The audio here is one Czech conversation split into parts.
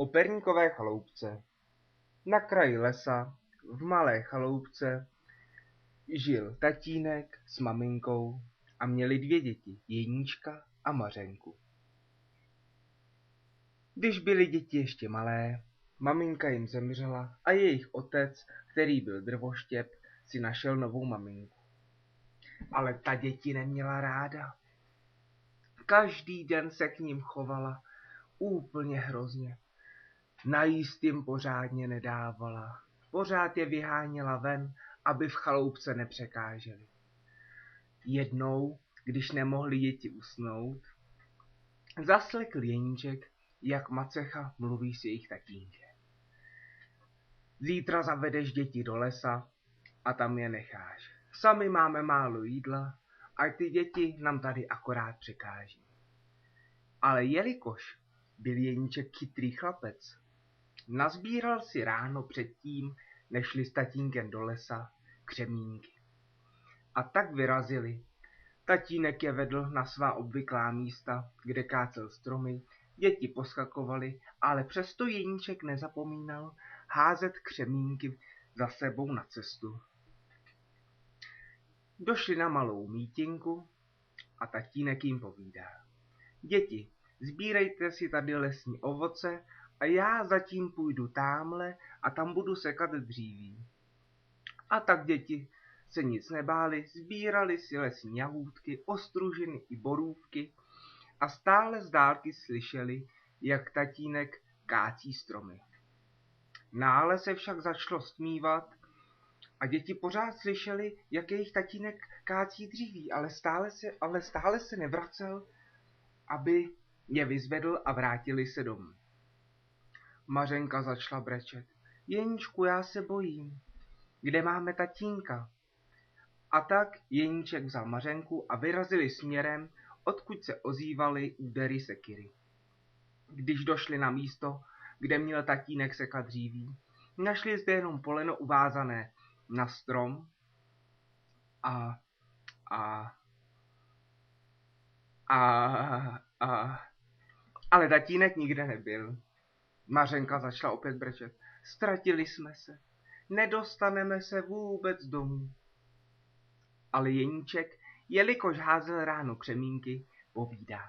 O perníkové chaloupce. Na kraji lesa, v malé chaloupce, žil tatínek s maminkou a měli 2 děti, Jeníčka a Mařenku. Když byly děti ještě malé, maminka jim zemřela a jejich otec, který byl drvoštěp, si našel novou maminku. Ale ta děti neměla ráda. Každý den se k ním chovala úplně hrozně. Najíst jim pořádně nedávala. Pořád je vyháněla ven, aby v chaloupce nepřekáželi. Jednou, když nemohli děti usnout, zaslekl Jeníček, jak macecha mluví s jejich tatínkem. Zítra zavedeš děti do lesa a tam je necháš. Sami máme málo jídla a ty děti nám tady akorát překáží. Ale jelikož byl Jeníček chytrý chlapec, nazbíral si ráno předtím, než šli s tatínkem do lesa, křemínky. A tak vyrazili. Tatínek je vedl na svá obvyklá místa, kde kácel stromy, děti poskakovaly, ale přesto Jeníček nezapomínal házet křemínky za sebou na cestu. Došli na malou mítinku a tatínek jim povídá. Děti, sbírejte si tady lesní ovoce a já zatím půjdu támhle a tam budu sekat dříví. A tak děti se nic nebáli, sbírali si lesní jahůdky, ostružiny i borůvky a stále z dálky slyšeli, jak tatínek kácí stromy. Náhle se však začalo stmívat a děti pořád slyšeli, jak jejich tatínek kácí dříví, ale stále se nevracel, aby je vyzvedl a vrátili se domů. Mařenka začala brečet. Jeníčku, já se bojím. Kde máme tatínka? A tak Jeníček vzal Mařenku a vyrazili směrem, odkud se ozývaly údery sekyry. Když došli na místo, kde měl tatínek sekat dříví, našli zde jenom poleno uvázané na strom ale tatínek nikde nebyl. Mařenka začala opět brečet. Ztratili jsme se. Nedostaneme se vůbec domů. Ale Jeníček, jelikož házel ráno křemínky, povídá.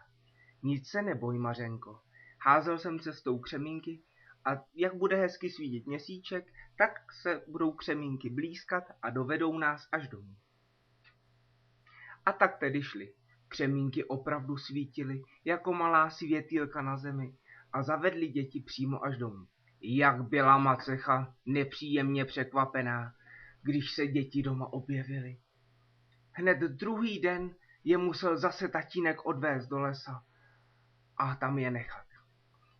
Nic se neboj, Mařenko. Házel jsem cestou křemínky a jak bude hezky svítit měsíček, tak se budou křemínky blýskat a dovedou nás až domů. A tak tedy šli. Křemínky opravdu svítily jako malá světýlka na zemi a zavedli děti přímo až domů. Jak byla macecha nepříjemně překvapená, když se děti doma objevily. Hned druhý den je musel zase tatínek odvést do lesa a tam je nechat.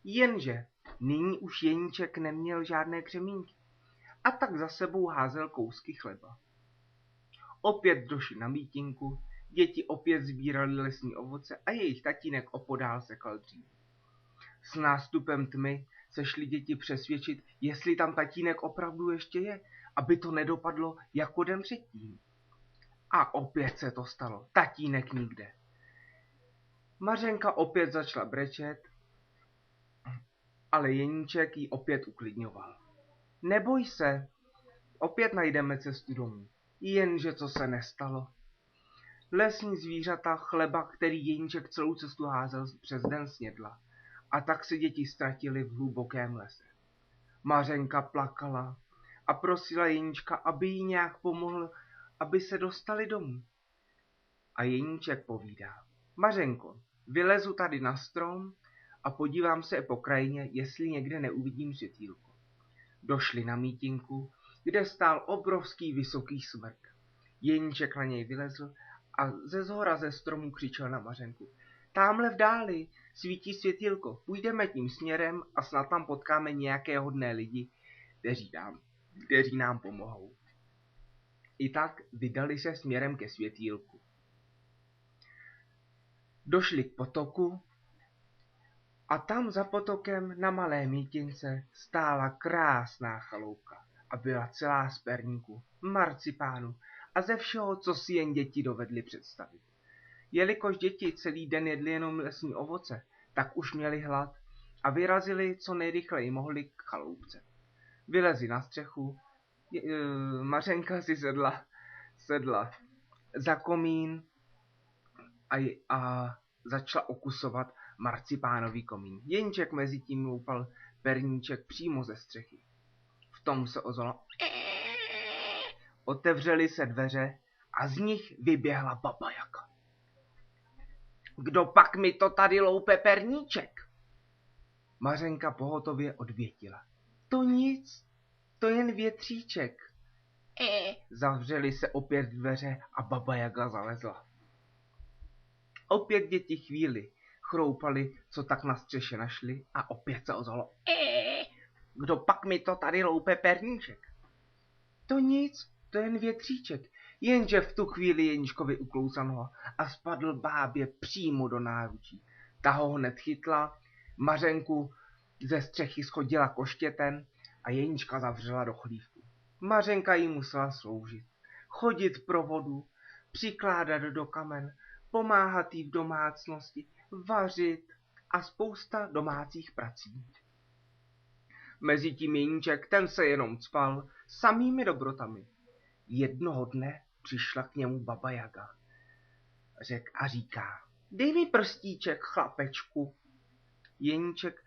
Jenže nyní už Jeníček neměl žádné křemínky a tak za sebou házel kousky chleba. Opět došli na mítinku, děti opět sbírali lesní ovoce a jejich tatínek opodál sekal dříví. S nástupem tmy se šli děti přesvědčit, jestli tam tatínek opravdu ještě je, aby to nedopadlo jako den předtím. A opět se to stalo, tatínek nikde. Mařenka opět začala brečet, ale Jeníček ji opět uklidňoval. Neboj se, opět najdeme cestu domů. Jenže co se nestalo. Lesní zvířata chleba, který Jeníček celou cestu házel, přes den snědla. A tak se děti ztratily v hlubokém lese. Mařenka plakala a prosila Jeníčka, aby jí nějak pomohl, aby se dostali domů. A Jeníček povídá. Mařenko, vylezu tady na strom a podívám se po krajině, jestli někde neuvidím světýlko. Došli na mítinku, kde stál obrovský vysoký smrk. Jeníček na něj vylezl a ze zhora ze stromu křičel na Mařenku. Támhle v dáli svítí světýlko, půjdeme tím směrem a snad tam potkáme nějaké hodné lidi, kteří nám pomohou. I tak vydali se směrem ke světýlku. Došli k potoku a tam za potokem na malé mítince stála krásná chaloupka a byla celá z perníku, marcipánu a ze všeho, co si jen děti dovedly představit. Jelikož děti celý den jedly jenom lesní ovoce, tak už měli hlad a vyrazili, co nejrychleji mohli k chaloupce. Vylezli na střechu, Mařenka si sedla za komín a začala okusovat marcipánový komín. Jeníček mezi tím loupal perníček přímo ze střechy. V tom se ozvalo. Otevřely se dveře a z nich vyběhla Baba Jaga. Kdo pak mi to tady loupe perníček? Mařenka pohotově odvětila. To nic, to jen větříček. Zavřely se opět dveře a Baba Jaga zalezla. Opět děti chvíli chroupali, co tak na střeše našli a opět se ozvalo. Kdo pak mi to tady loupe perníček? To nic, to jen větříček. Jenže v tu chvíli Jeníčkovi uklousa noha a spadl bábě přímo do náručí. Ta ho hned chytla, Mařenku ze střechy schodila koštětem a Jeníčka zavřela do chlívku. Mařenka jí musela sloužit, chodit pro vodu, přikládat do kamen, pomáhat jí v domácnosti, vařit a spousta domácích prací. Mezitím Jeníček, ten se jenom cpal samými dobrotami. Jednoho dne přišla k němu Baba Jaga. A říká, dej mi prstíček, chlapečku. Jeníček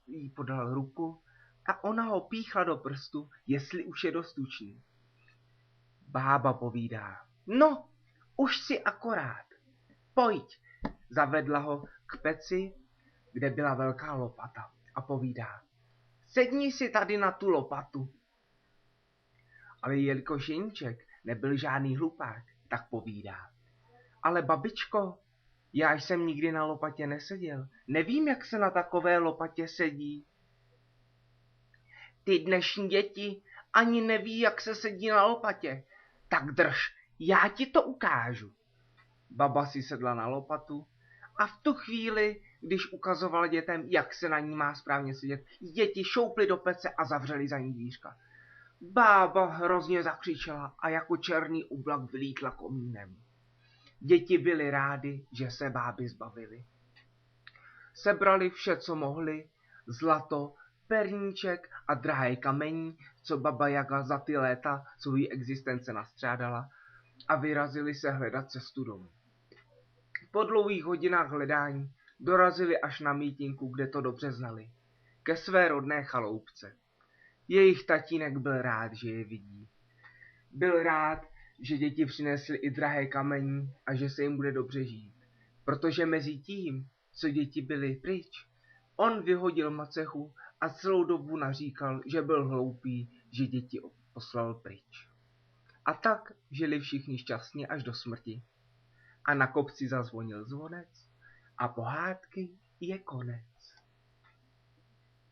jí podal ruku a ona ho píchla do prstu, jestli už je dost tučný. Bába povídá, no, už si akorát, pojď. Zavedla ho k peci, kde byla velká lopata a povídá, sedni si tady na tu lopatu. Ale jelikož Jeníček nebyl žádný hlupák, tak povídá. Ale babičko, já jsem nikdy na lopatě neseděl. Nevím, jak se na takové lopatě sedí. Ty dnešní děti ani neví, jak se sedí na lopatě. Tak drž, já ti to ukážu. Baba si sedla na lopatu a v tu chvíli, když ukazovala dětem, jak se na ní má správně sedět, děti šouply do pece a zavřely za ní dvířka. Bába hrozně zakřičela a jako černý oblak vylítla komínem. Děti byly rády, že se báby zbavily. Sebrali vše, co mohli, zlato, perníček a drahé kamení, co Baba Jaga za ty léta svou existence nastřádala, a vyrazili se hledat cestu domů. Po dlouhých hodinách hledání dorazili až na mítinku, kde to dobře znali, ke své rodné chaloupce. Jejich tatínek byl rád, že je vidí. Byl rád, že děti přinesly i drahé kamení a že se jim bude dobře žít. Protože mezi tím, co děti byly pryč, on vyhodil macechu a celou dobu naříkal, že byl hloupý, že děti poslal pryč. A tak žili všichni šťastně až do smrti. A na kopci zazvonil zvonec a pohádky je konec.